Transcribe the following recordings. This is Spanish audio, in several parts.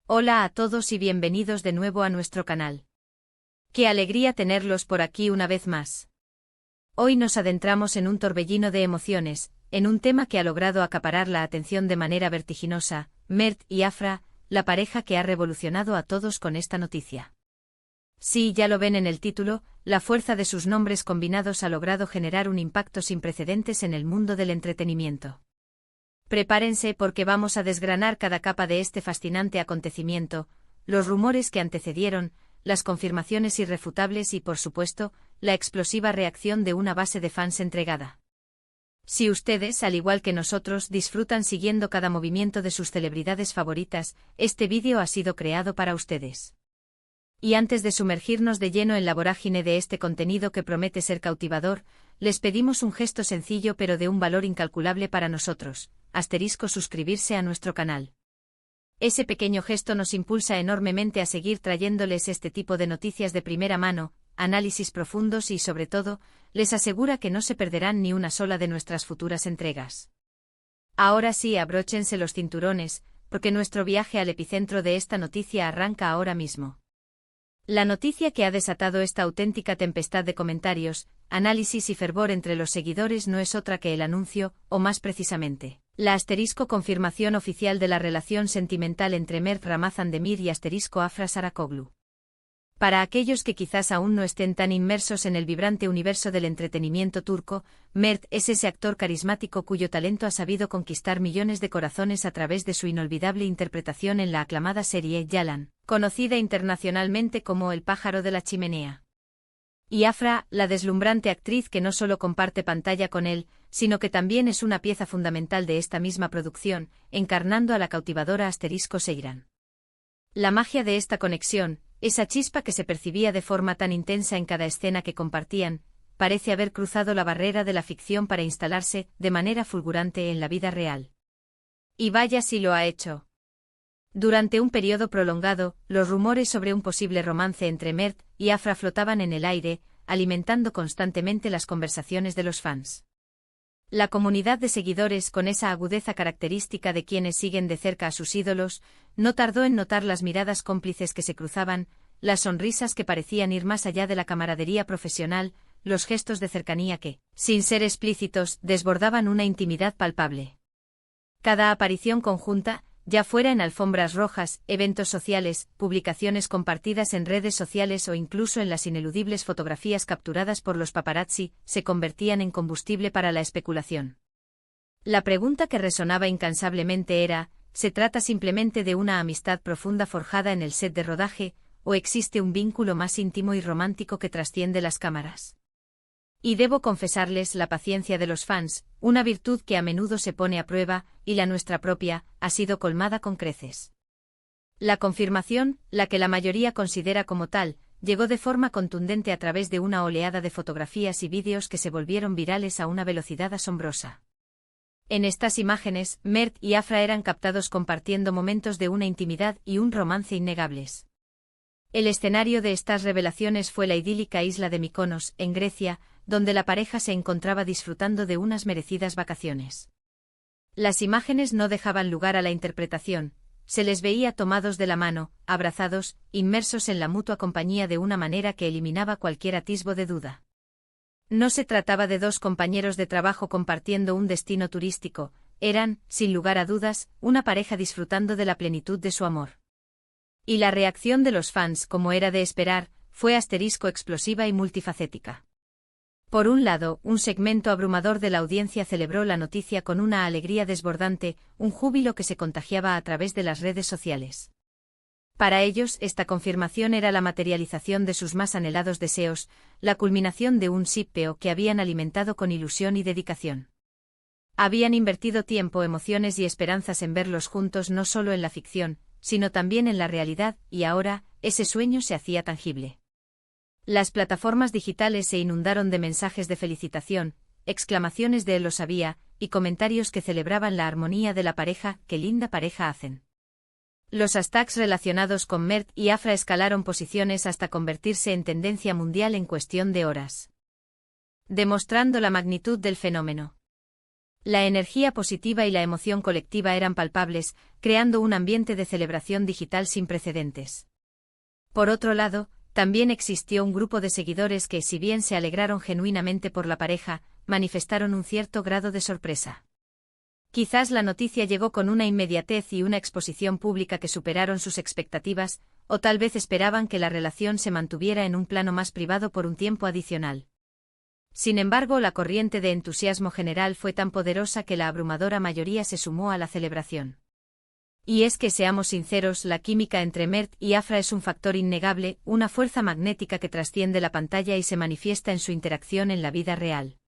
Hola a todos y bienvenidos de nuevo a nuestro canal. Qué alegría tenerlos por aquí una vez más. Hoy nos adentramos en un torbellino de emociones, en un tema que ha logrado acaparar la atención de manera vertiginosa, Mert y Afra, la pareja que ha revolucionado a todos con esta noticia. Sí, ya lo ven en el título, la fuerza de sus nombres combinados ha logrado generar un impacto sin precedentes en el mundo del entretenimiento. Prepárense porque vamos a desgranar cada capa de este fascinante acontecimiento, los rumores que antecedieron, las confirmaciones irrefutables y, por supuesto, la explosiva reacción de una base de fans entregada. Si ustedes, al igual que nosotros, disfrutan siguiendo cada movimiento de sus celebridades favoritas, este vídeo ha sido creado para ustedes. Y antes de sumergirnos de lleno en la vorágine de este contenido que promete ser cautivador, les pedimos un gesto sencillo pero de un valor incalculable para nosotros: suscribirse a nuestro canal. Ese pequeño gesto nos impulsa enormemente a seguir trayéndoles este tipo de noticias de primera mano, análisis profundos y, sobre todo, les asegura que no se perderán ni una sola de nuestras futuras entregas. Ahora sí, abróchense los cinturones, porque nuestro viaje al epicentro de esta noticia arranca ahora mismo. La noticia que ha desatado esta auténtica tempestad de comentarios, análisis y fervor entre los seguidores no es otra que el anuncio, o más precisamente, la confirmación oficial de la relación sentimental entre Mert Ramazan Demir y Afra Saracoglu. Para aquellos que quizás aún no estén tan inmersos en el vibrante universo del entretenimiento turco, Mert es ese actor carismático cuyo talento ha sabido conquistar millones de corazones a través de su inolvidable interpretación en la aclamada serie Yalan, conocida internacionalmente como El pájaro de la chimenea. Y Afra, la deslumbrante actriz que no solo comparte pantalla con él, sino que también es una pieza fundamental de esta misma producción, encarnando a la cautivadora Seyran. La magia de esta conexión, esa chispa que se percibía de forma tan intensa en cada escena que compartían, parece haber cruzado la barrera de la ficción para instalarse, de manera fulgurante, en la vida real. Y vaya si lo ha hecho. Durante un periodo prolongado, los rumores sobre un posible romance entre Mert y Afra flotaban en el aire, alimentando constantemente las conversaciones de los fans. La comunidad de seguidores, con esa agudeza característica de quienes siguen de cerca a sus ídolos, no tardó en notar las miradas cómplices que se cruzaban, las sonrisas que parecían ir más allá de la camaradería profesional, los gestos de cercanía que, sin ser explícitos, desbordaban una intimidad palpable. Cada aparición conjunta, ya fuera en alfombras rojas, eventos sociales, publicaciones compartidas en redes sociales o incluso en las ineludibles fotografías capturadas por los paparazzi, se convertían en combustible para la especulación. La pregunta que resonaba incansablemente era: ¿se trata simplemente de una amistad profunda forjada en el set de rodaje, o existe un vínculo más íntimo y romántico que trasciende las cámaras? Y debo confesarles, la paciencia de los fans, una virtud que a menudo se pone a prueba, y la nuestra propia, ha sido colmada con creces. La confirmación, la que la mayoría considera como tal, llegó de forma contundente a través de una oleada de fotografías y vídeos que se volvieron virales a una velocidad asombrosa. En estas imágenes, Mert y Afra eran captados compartiendo momentos de una intimidad y un romance innegables. El escenario de estas revelaciones fue la idílica isla de Mykonos, en Grecia, donde la pareja se encontraba disfrutando de unas merecidas vacaciones. Las imágenes no dejaban lugar a la interpretación, se les veía tomados de la mano, abrazados, inmersos en la mutua compañía de una manera que eliminaba cualquier atisbo de duda. No se trataba de dos compañeros de trabajo compartiendo un destino turístico, eran, sin lugar a dudas, una pareja disfrutando de la plenitud de su amor. Y la reacción de los fans, como era de esperar, fue explosiva y multifacética. Por un lado, un segmento abrumador de la audiencia celebró la noticia con una alegría desbordante, un júbilo que se contagiaba a través de las redes sociales. Para ellos, esta confirmación era la materialización de sus más anhelados deseos, la culminación de un shippeo que habían alimentado con ilusión y dedicación. Habían invertido tiempo, emociones y esperanzas en verlos juntos no solo en la ficción, sino también en la realidad, y ahora, ese sueño se hacía tangible. Las plataformas digitales se inundaron de mensajes de felicitación, exclamaciones de "lo sabía", y comentarios que celebraban la armonía de la pareja. "Qué linda pareja hacen". Los hashtags relacionados con Mert y Afra escalaron posiciones hasta convertirse en tendencia mundial en cuestión de horas, demostrando la magnitud del fenómeno. La energía positiva y la emoción colectiva eran palpables, creando un ambiente de celebración digital sin precedentes. Por otro lado, también existió un grupo de seguidores que, si bien se alegraron genuinamente por la pareja, manifestaron un cierto grado de sorpresa. Quizás la noticia llegó con una inmediatez y una exposición pública que superaron sus expectativas, o tal vez esperaban que la relación se mantuviera en un plano más privado por un tiempo adicional. Sin embargo, la corriente de entusiasmo general fue tan poderosa que la abrumadora mayoría se sumó a la celebración. Y es que, seamos sinceros, la química entre Mert y Afra es un factor innegable, una fuerza magnética que trasciende la pantalla y se manifiesta en su interacción en la vida real.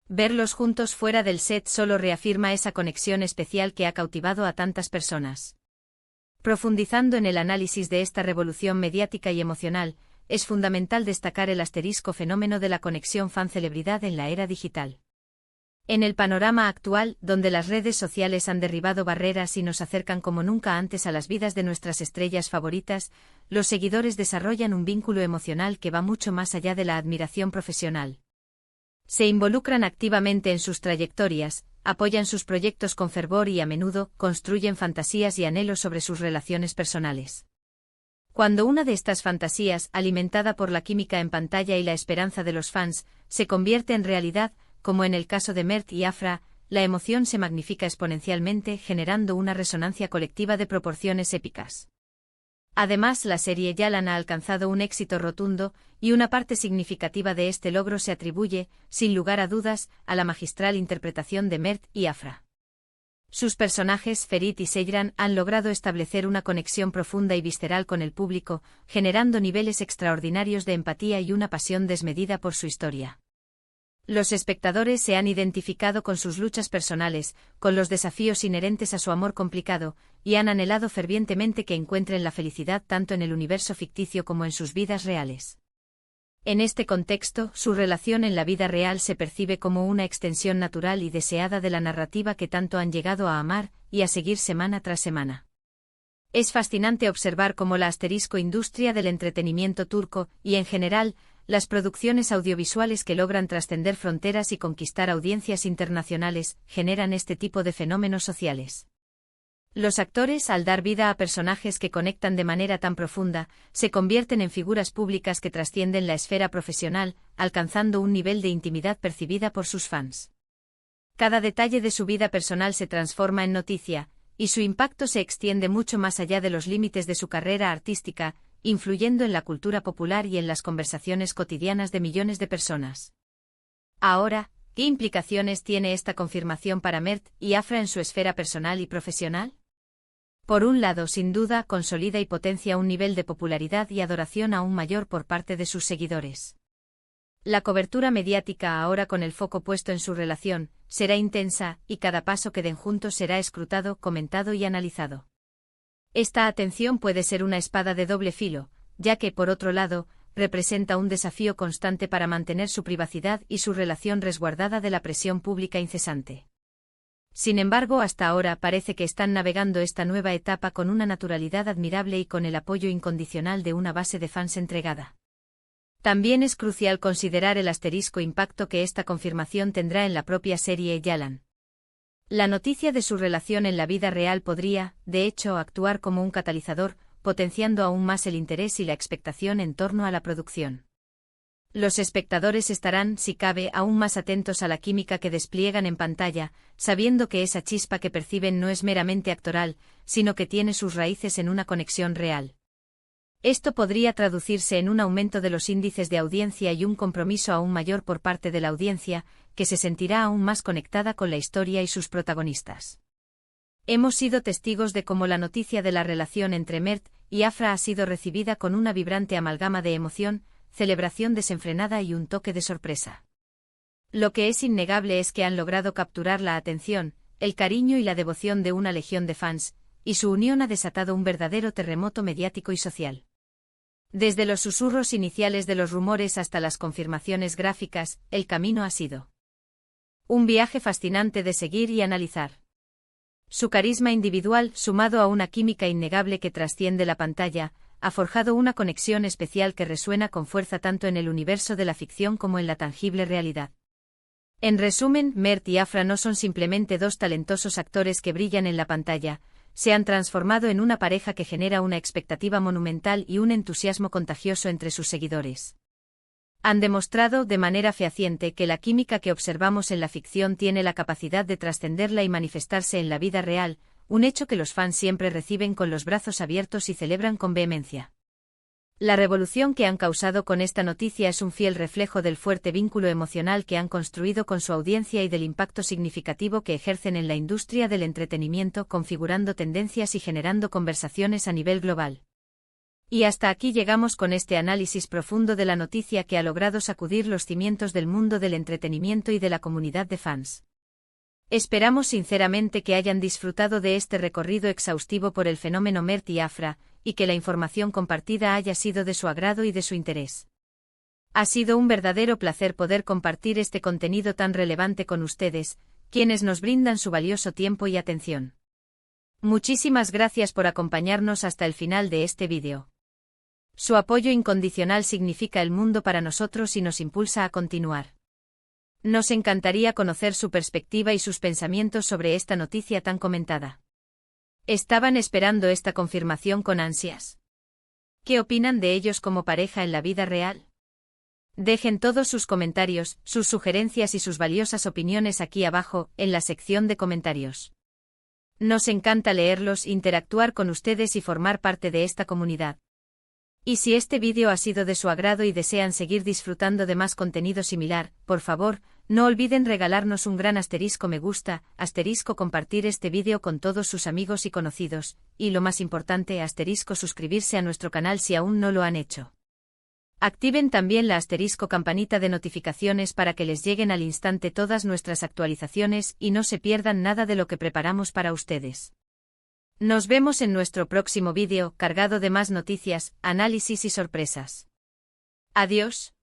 Verlos juntos fuera del set solo reafirma esa conexión especial que ha cautivado a tantas personas. Profundizando en el análisis de esta revolución mediática y emocional, es fundamental destacar el asterisco fenómeno de la conexión fan-celebridad en la era digital. En el panorama actual, donde las redes sociales han derribado barreras y nos acercan como nunca antes a las vidas de nuestras estrellas favoritas, los seguidores desarrollan un vínculo emocional que va mucho más allá de la admiración profesional. Se involucran activamente en sus trayectorias, apoyan sus proyectos con fervor y a menudo construyen fantasías y anhelos sobre sus relaciones personales. Cuando una de estas fantasías, alimentada por la química en pantalla y la esperanza de los fans, se convierte en realidad, como en el caso de Mert y Afra, la emoción se magnifica exponencialmente, generando una resonancia colectiva de proporciones épicas. Además, la serie Yalan ha alcanzado un éxito rotundo, y una parte significativa de este logro se atribuye, sin lugar a dudas, a la magistral interpretación de Mert y Afra. Sus personajes, Ferit y Seyran, han logrado establecer una conexión profunda y visceral con el público, generando niveles extraordinarios de empatía y una pasión desmedida por su historia. Los espectadores se han identificado con sus luchas personales, con los desafíos inherentes a su amor complicado, y han anhelado fervientemente que encuentren la felicidad tanto en el universo ficticio como en sus vidas reales. En este contexto, su relación en la vida real se percibe como una extensión natural y deseada de la narrativa que tanto han llegado a amar y a seguir semana tras semana. Es fascinante observar cómo la asterisco industria del entretenimiento turco, y en general, las producciones audiovisuales que logran trascender fronteras y conquistar audiencias internacionales, generan este tipo de fenómenos sociales. Los actores, al dar vida a personajes que conectan de manera tan profunda, se convierten en figuras públicas que trascienden la esfera profesional, alcanzando un nivel de intimidad percibida por sus fans. Cada detalle de su vida personal se transforma en noticia, y su impacto se extiende mucho más allá de los límites de su carrera artística, influyendo en la cultura popular y en las conversaciones cotidianas de millones de personas. Ahora, ¿qué implicaciones tiene esta confirmación para Mert y Afra en su esfera personal y profesional? Por un lado, sin duda, consolida y potencia un nivel de popularidad y adoración aún mayor por parte de sus seguidores. La cobertura mediática, ahora con el foco puesto en su relación, será intensa, y cada paso que den juntos será escrutado, comentado y analizado. Esta atención puede ser una espada de doble filo, ya que, por otro lado, representa un desafío constante para mantener su privacidad y su relación resguardada de la presión pública incesante. Sin embargo, hasta ahora parece que están navegando esta nueva etapa con una naturalidad admirable y con el apoyo incondicional de una base de fans entregada. También es crucial considerar el asterisco impacto que esta confirmación tendrá en la propia serie Yalan. La noticia de su relación en la vida real podría, de hecho, actuar como un catalizador, potenciando aún más el interés y la expectación en torno a la producción. Los espectadores estarán, si cabe, aún más atentos a la química que despliegan en pantalla, sabiendo que esa chispa que perciben no es meramente actoral, sino que tiene sus raíces en una conexión real. Esto podría traducirse en un aumento de los índices de audiencia y un compromiso aún mayor por parte de la audiencia, que se sentirá aún más conectada con la historia y sus protagonistas. Hemos sido testigos de cómo la noticia de la relación entre Mert y Afra ha sido recibida con una vibrante amalgama de emoción, celebración desenfrenada y un toque de sorpresa. Lo que es innegable es que han logrado capturar la atención, el cariño y la devoción de una legión de fans, y su unión ha desatado un verdadero terremoto mediático y social. Desde los susurros iniciales de los rumores hasta las confirmaciones gráficas, el camino ha sido un viaje fascinante de seguir y analizar. Su carisma individual, sumado a una química innegable que trasciende la pantalla, ha forjado una conexión especial que resuena con fuerza tanto en el universo de la ficción como en la tangible realidad. En resumen, Mert y Afra no son simplemente dos talentosos actores que brillan en la pantalla, se han transformado en una pareja que genera una expectativa monumental y un entusiasmo contagioso entre sus seguidores. Han demostrado de manera fehaciente que la química que observamos en la ficción tiene la capacidad de trascenderla y manifestarse en la vida real, un hecho que los fans siempre reciben con los brazos abiertos y celebran con vehemencia. La revolución que han causado con esta noticia es un fiel reflejo del fuerte vínculo emocional que han construido con su audiencia y del impacto significativo que ejercen en la industria del entretenimiento, configurando tendencias y generando conversaciones a nivel global. Y hasta aquí llegamos con este análisis profundo de la noticia que ha logrado sacudir los cimientos del mundo del entretenimiento y de la comunidad de fans. Esperamos sinceramente que hayan disfrutado de este recorrido exhaustivo por el fenómeno Mert y Afra, y que la información compartida haya sido de su agrado y de su interés. Ha sido un verdadero placer poder compartir este contenido tan relevante con ustedes, quienes nos brindan su valioso tiempo y atención. Muchísimas gracias por acompañarnos hasta el final de este vídeo. Su apoyo incondicional significa el mundo para nosotros y nos impulsa a continuar. Nos encantaría conocer su perspectiva y sus pensamientos sobre esta noticia tan comentada. ¿Estaban esperando esta confirmación con ansias? ¿Qué opinan de ellos como pareja en la vida real? Dejen todos sus comentarios, sus sugerencias y sus valiosas opiniones aquí abajo, en la sección de comentarios. Nos encanta leerlos, interactuar con ustedes y formar parte de esta comunidad. Y si este vídeo ha sido de su agrado y desean seguir disfrutando de más contenido similar, por favor, no olviden regalarnos un gran *me gusta, compartir este vídeo con todos sus amigos y conocidos, y lo más importante, suscribirse a nuestro canal si aún no lo han hecho. Activen también la campanita de notificaciones para que les lleguen al instante todas nuestras actualizaciones y no se pierdan nada de lo que preparamos para ustedes. Nos vemos en nuestro próximo vídeo, cargado de más noticias, análisis y sorpresas. Adiós.